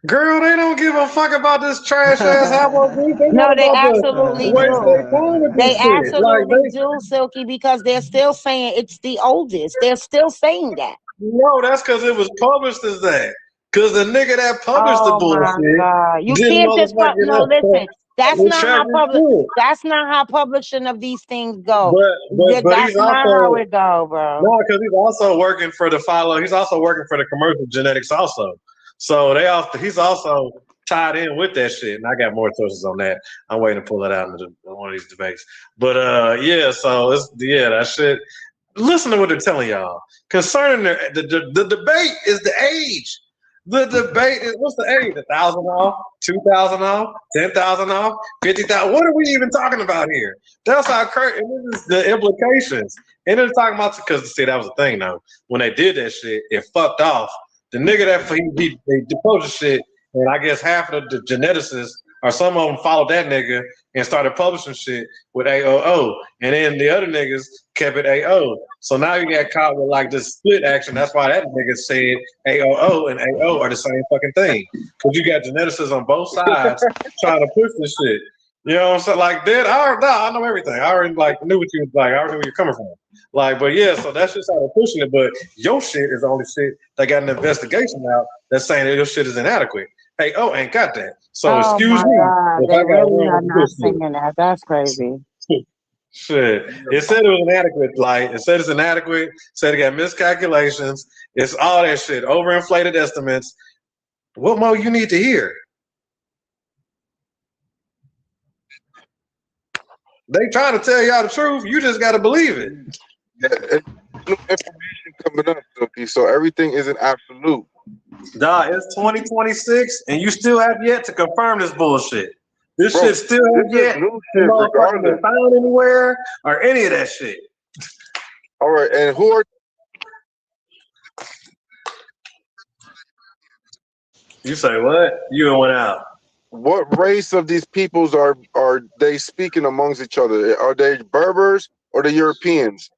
Girl, they don't give a fuck about this trash ass album. They No, not they about the absolutely waste do. their time with They this shit. Like absolutely do, Silky, because they're still saying it's the oldest. They're still saying that. no, that's because it was published as that. Because the nigga that published the Oh my bullshit God. You didn't can't just no, motherfucking listen. That's the not how Travis Good. that's not how publishing of these things go. But That's he's not how also it go, bro. no, because he's also working for the follow. He's also working for the commercial genetics also. So he's also tied in with that shit. And I got more sources on that. I'm waiting to pull it out in one of these debates. But yeah, so that shit. Listen to what they're telling y'all concerning the debate is the age. The debate is what's the age? 1,000 off, 2,000 off, 10,000 off, 50,000. What are we even talking about here? That's how crazy. And this is the implications. And they're talking about because see that was the thing though. When they did that shit, it fucked off. The nigga that they deposed the shit, and I guess half of the geneticists or some of them followed that nigga and started publishing shit with AOO, and then the other niggas kept it AO. So now you got caught with like this split action. That's why that nigga said AOO and AO are the same fucking thing. Because you got geneticists on both sides trying to push this shit. You know what I'm saying? Like that, I know everything. I already like knew what you was like. I already knew where you're coming from. Like, but yeah, so that's just how they're pushing it. But your shit is the only shit that got an investigation out that's saying that your shit is inadequate. Hey, ain't got that. So Oh excuse my me God. if They I got really are wrong not with this saying that. That's crazy. shit. Shit. It said it was inadequate. Like it said it's inadequate. Said it got miscalculations. It's all that shit. Overinflated estimates. What more you need to hear? They trying to tell y'all the truth. You just gotta believe it. Yeah, it's new information coming up, Silky, so everything isn't absolute. Dog, it's 2026 and you still have yet to confirm this bullshit. This Bro, shit still this has is yet new to shit motherfucking been regardless. found anywhere or any of that shit. All right, and who are You say what? You went out. what race of these peoples are they speaking amongst each other? Are they Berbers or the Europeans?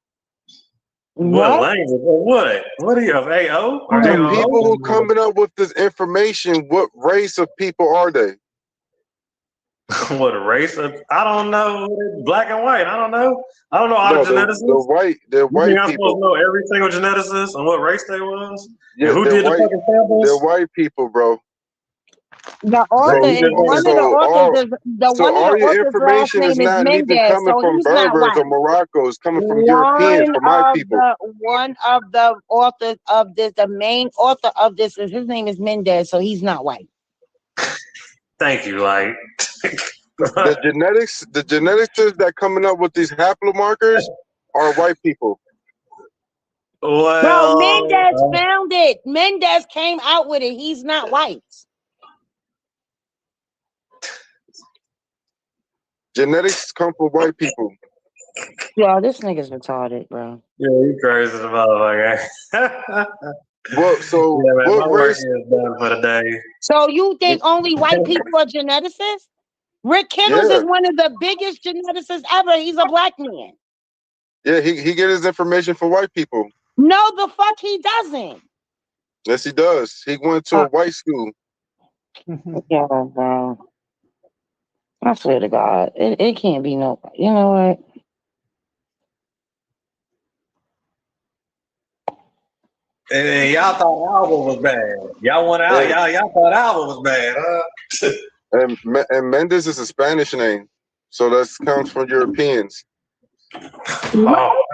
What What? language? Or what? What are you of AO or The Hmm. people who AOO? coming up with this information, what race of people are they? What a race of I don't know. Black and white. I don't know. I don't know all No, the geneticists. they're You think white I'm supposed people. to know every single geneticist and what race they was? Yeah, And who did the fucking they're samples? white people, bro. The So author you is just one want of the authors is so one of the all your authors' last information is name is not even Mendez, coming so from he's not Berbers white. or Morocco. It's coming from Europeans, from my people. One of the authors of this, the main author of this is his name is Mendez, so he's not white. Thank you. Like The geneticists that coming up with these haplomarkers are white people. Bro, Mendez well, found it. Mendez came out with it. He's not white. Genetics come from white people. Yo, this nigga's retarded, bro. yeah, you crazy as a motherfucker. Well, so Yeah, man, my what work race? is done for the day. So you think only white people are geneticists? Rick Kittles Yeah, is one of the biggest geneticists ever. He's a black man. yeah. He get his information from white people. No, the fuck he doesn't. Yes, he does. He went to a white school. Yeah, bro. I swear to God, it can't be no. You know what? And y'all thought album was bad. Y'all went out. Y'all thought album was bad, huh? And Mendes is a Spanish name, so that comes from Europeans. Oh,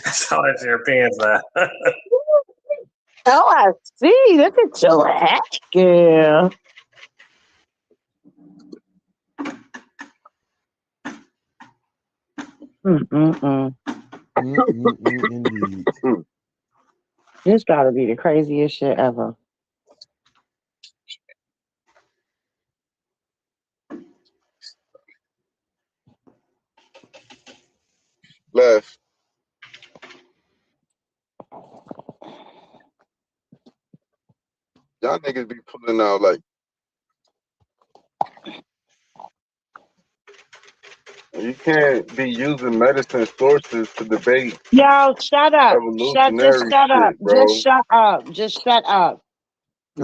that's how that's Europeans now. Oh, I see. Look at your hat, girl. Indeed. This gotta be the craziest shit ever. Left. Y'all niggas be pulling out like. You can't be using medicine sources to debate Yo, shut up. evolutionary Shut up. shit, bro. Just shut up. Just shut up.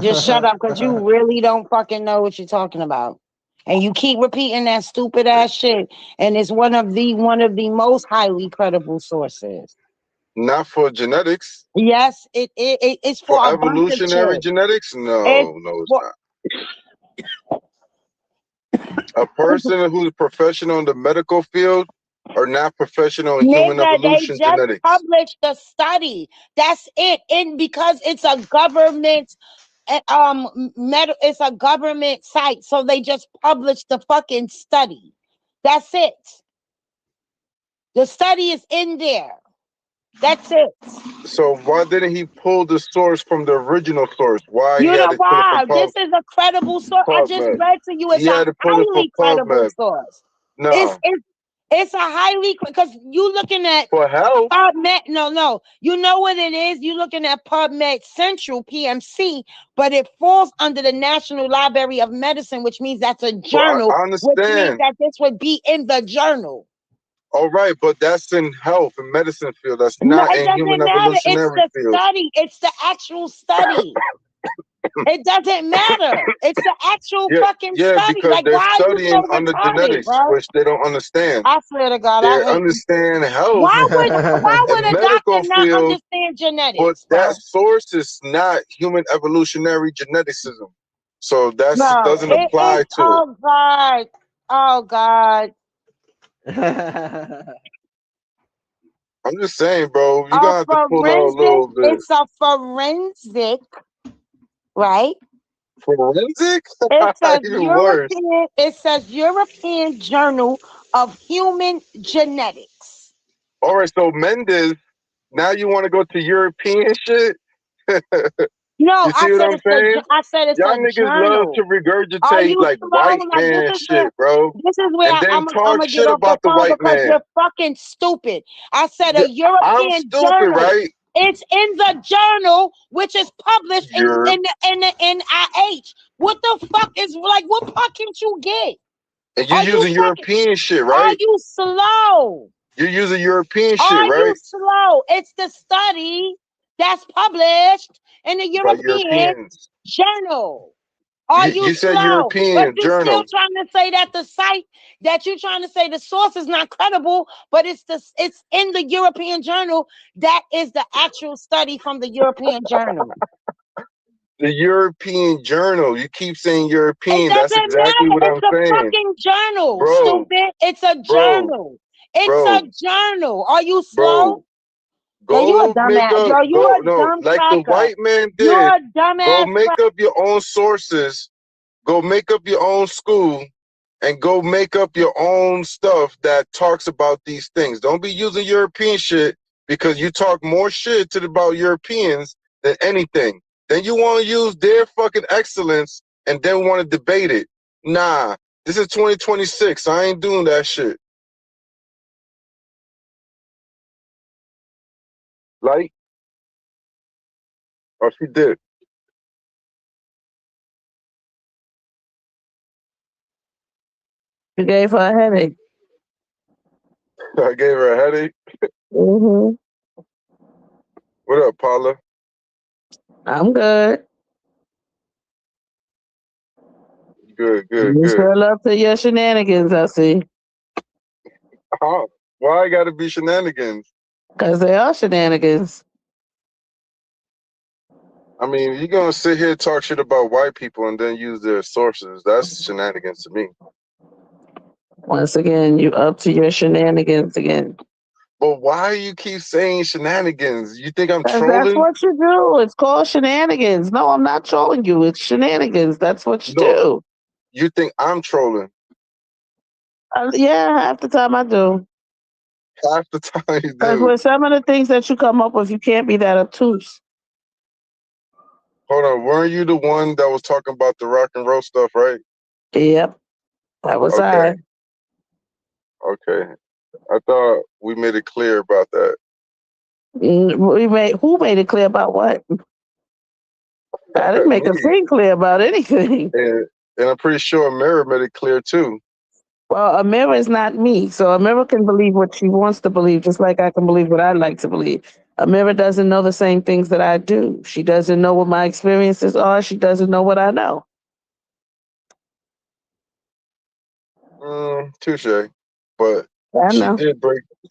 Just shut up, because you really don't fucking know what you're talking about. And you keep repeating that stupid ass shit. And it's one of the most highly credible sources. Not for genetics. Yes, it's for a evolutionary bunch of genetics? No, it's for, not. A person who's professional in the medical field are not professional in human nigga, they evolution just genetics. published the study. That's it. And because it's a government it's a government site, so they just published the fucking study. That's it. The study is in there. That's it. So why didn't he pull the source from the original source? Why You he had know to pull it why? from This is a credible source. I just PubMed? read to you. It's He had a to pull it from highly credible PubMed. source. No. It's a highly, because you looking at for help. PubMed. No. You know what it is? You looking at PubMed Central, PMC, but it falls under the National Library of Medicine, which means that's a journal, I understand. which means that this would be in the journal. All right, but that's in health and medicine field. That's not in human evolutionary it's the field. study. It's the actual study. It doesn't matter. It's the actual fucking study. Because like, they're why studying are you so under retarded, genetics, bro? which they don't understand. I swear to God, they I hate understand health. Why would a doctor not field, understand genetics? But bro? that source is not human evolutionary geneticism. So that doesn't apply to Oh God. Oh God. I'm just saying, bro, you gotta have to pull out a little bit. It's a forensic, right? Forensic? It's a Even worse. It says European Journal of Human Genetics. All right, so Mendes, now you want to go to European shit? No, you see what I'm saying? I said it's Y'all a niggas journal. love to regurgitate like white man shit, bro. This is where and then talk shit get about the white man. You're fucking stupid. I said a European I'm stupid, journal. Right? It's in the journal, which is published in the NIH. What the fuck is, like, what part can't you get? And you're using European shit, right? Are you slow? You're using European shit, right? Are you slow? It's the study that's published in the European journal. Are you said slow? European but you're journal. Still trying to say that the site that you're trying to say the source is not credible, but it's in the European journal. That is the actual study from the European journal. The European journal. You keep saying European. That's exactly what I'm saying. It's a fucking journal, bro, stupid. It's a journal. It's a journal. Are you slow? Go you a dumbass. Like the white man did. You're a dumbass. Go make up your own sources go make up your own school and go make up your own stuff that talks about these things. Don't be using European shit because you talk more shit about Europeans than anything. Then you want to use their fucking excellence and then want to debate it. Nah, this is 2026. I ain't doing that shit. Like, oh, she did. You gave her a headache. I gave her a headache. Mm-hmm. What up, Paula? I'm good. Good. You still up to your shenanigans, I see. Why I gotta be shenanigans? Because they are shenanigans. I mean, you're gonna sit here and talk shit about white people and then use their sources. That's shenanigans to me. Once again, you up to your shenanigans again. But why you keep saying shenanigans? You think I'm trolling? That's what you do. It's called shenanigans. No, I'm not trolling you. It's shenanigans. That's what you do. You think I'm trolling? Yeah, half the time I do. Half the time you do. Because with some of the things that you come up with, you can't be that obtuse. Hold on, weren't you the one that was talking about the rock and roll stuff, right? Yep, that was okay. Okay, I thought we made it clear about that. Who made it clear about what? I didn't make a thing clear about anything. And I'm pretty sure Amira made it clear too. Well, Amira is not me, so Amira can believe what she wants to believe, just like I can believe what I like to believe. Amira doesn't know the same things that I do. She doesn't know what my experiences are. She doesn't know what I know. Touche. But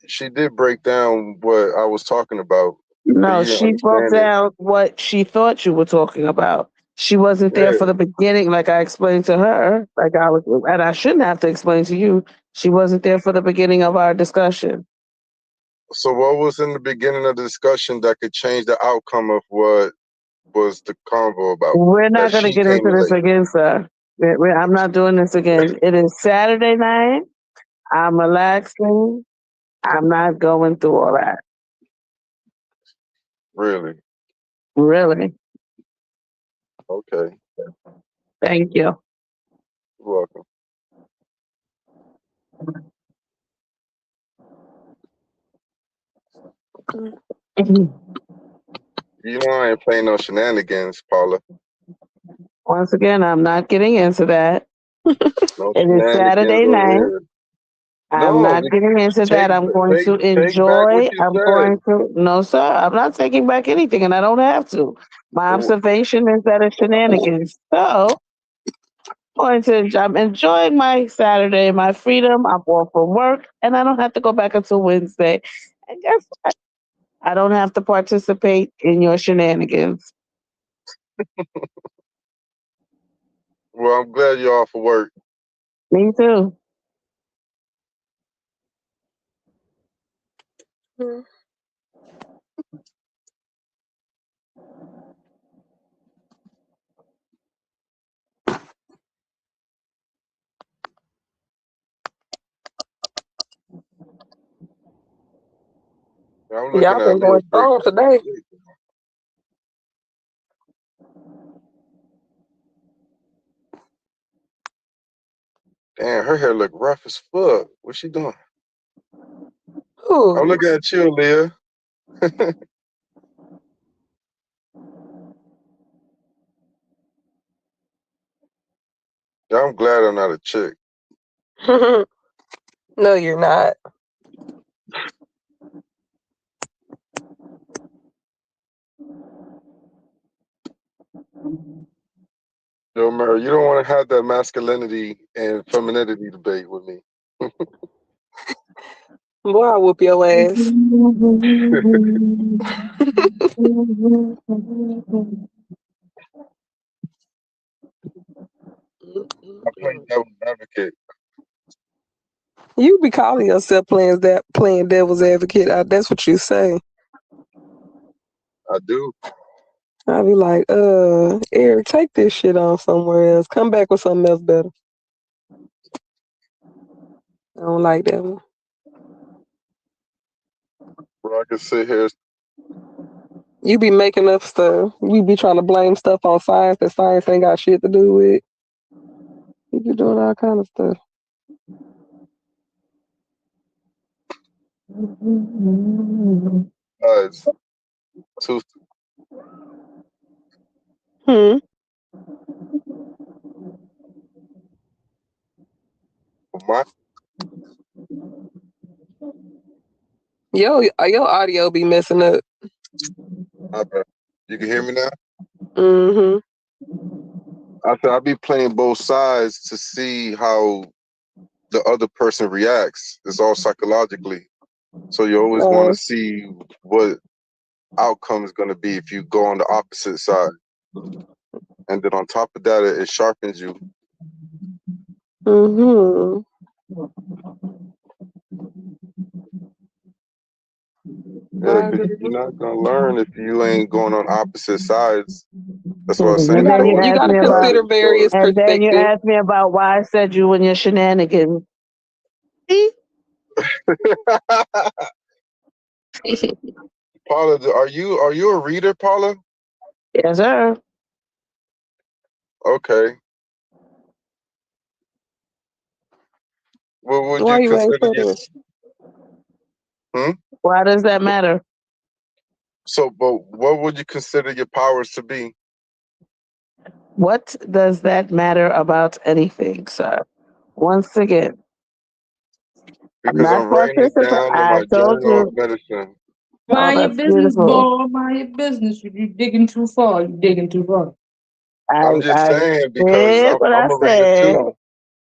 she did break down what I was talking about. No, she broke down what she thought you were talking about. She wasn't there for the beginning, like I explained to her, and I shouldn't have to explain to you. She wasn't there for the beginning of our discussion. So what was in the beginning of the discussion that could change the outcome of what was the convo about? We're not going to get into this again, sir. I'm not doing this again. It is Saturday night. I'm relaxing. I'm not going through all that. Really? Really? Okay. Thank you. You're welcome. You know I ain't playing no shenanigans, Paula. Once again, I'm not getting into that. It is Saturday night. I'm not getting into that. I'm going to enjoy. No, sir. I'm not taking back anything, and I don't have to. My observation is that it's shenanigans. So, I'm enjoying my Saturday, my freedom. I'm off from work, and I don't have to go back until Wednesday. And guess what? I don't have to participate in your shenanigans. Well, I'm glad you're off of work. Me too. Y'all been going strong today. Damn, her hair look rough as fuck. What's she doing? Ooh. I'm looking at you, Leah. Yeah, I'm glad I'm not a chick. No, you're not. Yo, Mary, you don't want to have that masculinity and femininity debate with me. Boy, I'll whoop your ass. I'm playing devil's advocate. You be calling yourself playing devil's advocate. That's what you say. I do. I'll be like, Eric, take this shit on somewhere else. Come back with something else better. I don't like that one. Bro, I can sit here. You be making up stuff. You be trying to blame stuff on science that science ain't got shit to do with. You be doing all kind of stuff. It's too. My, Your audio be messing up. you can hear me now? Mm-hmm. I said I be playing both sides to see how the other person reacts. It's all psychologically. So you always want to see what outcome is going to be if you go on the opposite side. And then on top of that, it sharpens you. Mm-hmm. Yeah, because you're not going to learn if you ain't going on opposite sides. That's what I was saying. You gotta consider various and then you perspectives. asked me about why I said you and your shenanigans. Paula, are you a reader, Paula? Yes, sir. Okay. What would Why you you ain't consider for this? Why does that matter? So, but what would you consider your powers to be? What does that matter about anything, sir? Once again, Because I'm writing it down in I my told journal of you. medicine. Mind your That's business, beautiful. boy. Mind your business. If you're digging too far, you're digging too far. I'm just I saying because said what I I'm a reader said. too.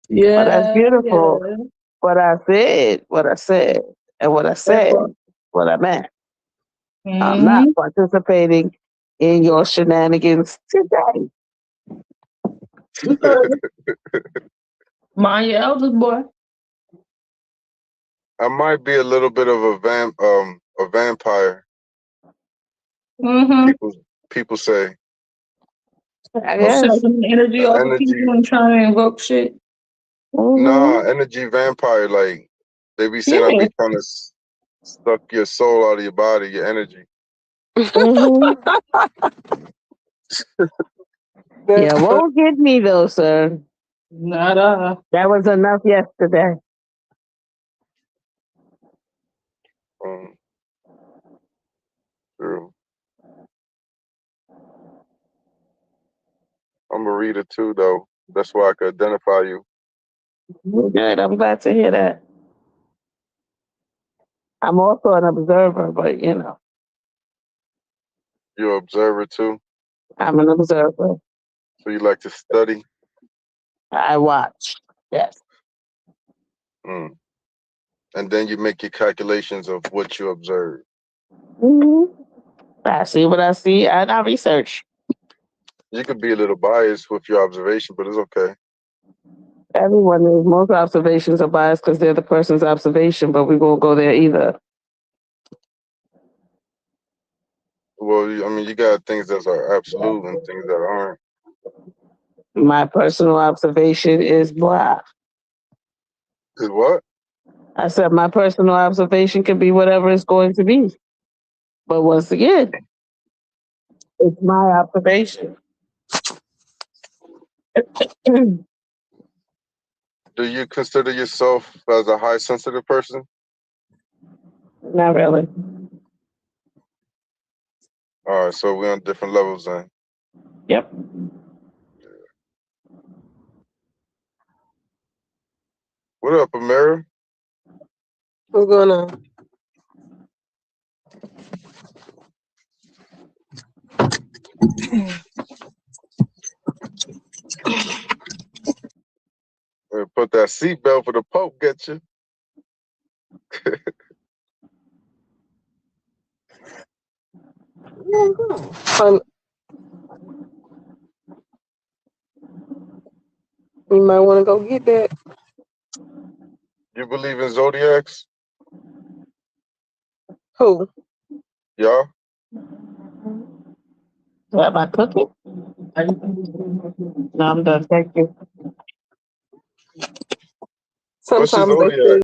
Yeah, But that's beautiful. yeah. What I said, and what I That said, part. what I meant. I'm Mm-hmm. not participating in your shenanigans today. Mind your elders, boy. I might be a little bit of a vampire. Mm-hmm. People say I Go guess. sucking the energy off of energy. people and trying to invoke shit. Nah, energy vampire. Like they be saying, I Yeah. be trying to suck your soul out of your body, your energy. Yeah, won't get me though, sir. Nada. That was enough yesterday. True. I'm a reader too, though. That's why I could identify you. Good. I'm glad to hear that. I'm also an observer, but you know, You're an observer too. I'm an observer. So you like to study. I watch. Yes. And then you make your calculations of what you observe. I see what I see, and I research. You could be a little biased with your observation, but it's okay. Everyone is. Most observations are biased because they're the person's observation, but we won't go there either. Well, I mean, you got things that are absolute and things that aren't. My personal observation is blah. Is what? I said my personal observation can be whatever it's going to be. But once again, it's my observation. Do you consider yourself as a high sensitive person? Not really. All right, so we're on different levels then. Yep. What up, Amira? What's going on? Put that seatbelt for the Pope, get you. You might want to go get that. You believe in zodiacs? Who? Y'all? Am I cooking? No, I'm done. Thank you. What's your Sometimes they zodiac? say